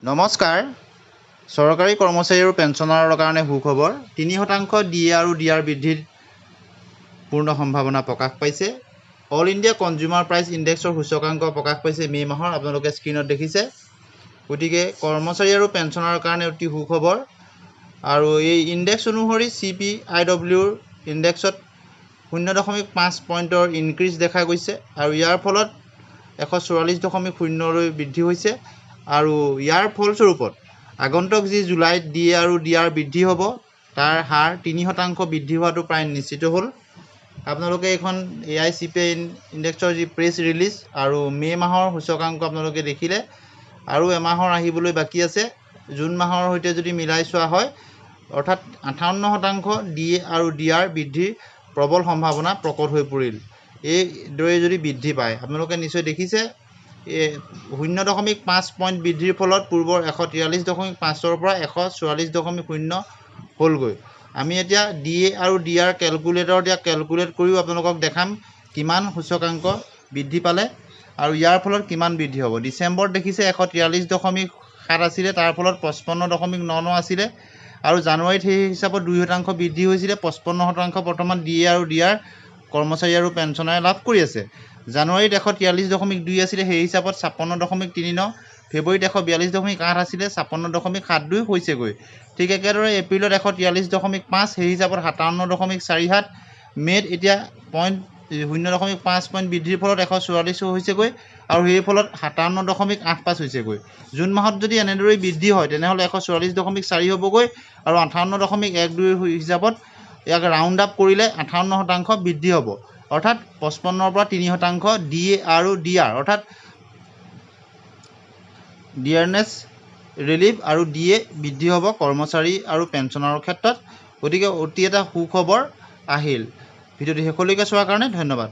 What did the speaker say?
নমস্কাৰ চৰকাৰী কৰ্মচাৰী আৰু পেঞ্চনাৰৰ কাৰণে সুখবৰ 3% ডিএ আৰু ডিআৰ বৃদ্ধিৰ পূৰ্ণ সম্ভাৱনা প্ৰকাশ পাইছে। অল ইণ্ডিয়া কনজিউমাৰ প্ৰাইচ ইণ্ডেক্সৰ সূচকাংক প্ৰকাশ পাইছে মে' মাহৰ আপোনালোকে স্ক্ৰীনত দেখিছে। গতিকে কৰ্মচাৰী আৰু পেঞ্চনাৰৰ কাৰণে অতি সুখবৰ। আৰু এই ইণ্ডেক্স অনুসৰি CPIWৰ ইণ্ডেক্সত 0.5 পইণ্টৰ ইনক্ৰিজ দেখা গৈছে আৰু ইয়াৰ ফলত 144.0লৈ বৃদ্ধি হৈছে। আৰু ইয়াৰ ফলস্বৰূপত আগন্তুক যি জুলাইত ডিএ আৰু ডিআৰ বৃদ্ধি হ'ব তাৰ হাৰ 3% বৃদ্ধি হোৱাটো প্ৰায় নিশ্চিত হ'ল। আপোনালোকে এইখন AICPI ইণ্ডেক্সৰ যি প্ৰেছ ৰিলিজ আৰু মে' মাহৰ সূচকাংক আপোনালোকে দেখিলে। আৰু এমাহৰ আহিবলৈ বাকী আছে। জুন মাহৰ সৈতে যদি মিলাই চোৱা হয় অৰ্থাৎ 58% ডিএ আৰু ডিআৰ বৃদ্ধিৰ প্ৰবল সম্ভাৱনা প্ৰকট হৈ পৰিল। এইদৰে যদি বৃদ্ধি পায় আপোনালোকে নিশ্চয় দেখিছে 0.5 পইণ্ট বৃদ্ধিৰ ফলত পূৰ্বৰ 143.5ৰ পৰা 144.0 হ'লগৈ। আমি এতিয়া ডিএ আৰু ডিআৰ কেলকুলেটৰত কেলকুলেট কৰিও আপোনালোকক দেখাম কিমান সূচকাংক বৃদ্ধি পালে আৰু ইয়াৰ ফলত কিমান বৃদ্ধি হ'ব। ডিচেম্বৰত দেখিছে 143.7 আছিলে, তাৰ ফলত 55.99 আছিলে আৰু জানুৱাৰীত সেই হিচাপত 2% বৃদ্ধি হৈছিলে। 55% বৰ্তমান ডিএ আৰু ডিআৰ কৰ্মচাৰী আৰু পেঞ্চনাৰে লাভ কৰি আছে। জানুৱাৰীত 143.2 আছিলে, সেই হিচাপত 56.39। ফেব্ৰুৱাৰীত 142.8 আছিলে, 56.72 হৈছেগৈ। ঠিক একেদৰে এপ্ৰিলত 143.5, সেই হিচাপত 57.47। মে'ত এতিয়া 0.5 পইণ্ট বৃদ্ধিৰ ফলত 144 হৈছেগৈ আৰু সেই ফলত 57.85 হৈছেগৈ। জুন মাহত যদি এনেদৰে বৃদ্ধি হয় তেনেহ'লে 144.4 হ'বগৈ আৰু 58.12 হিচাপত ইয়াক ৰাউণ্ড আপ কৰিলে 58% বৃদ্ধি হ'ব। অৰ্থাৎ 55ৰ পৰা 3% ডিএ আৰু ডিআৰ অৰ্থাৎ ডিয়াৰনেছ ৰিলিফ আৰু ডিএ বৃদ্ধি হ'ব কৰ্মচাৰী আৰু পেঞ্চনাৰৰ ক্ষেত্ৰত। গতিকে অতি এটা সুখবৰ আহিল। ভিডিঅ'টো শেষলৈকে চোৱাৰ কাৰণে ধন্যবাদ।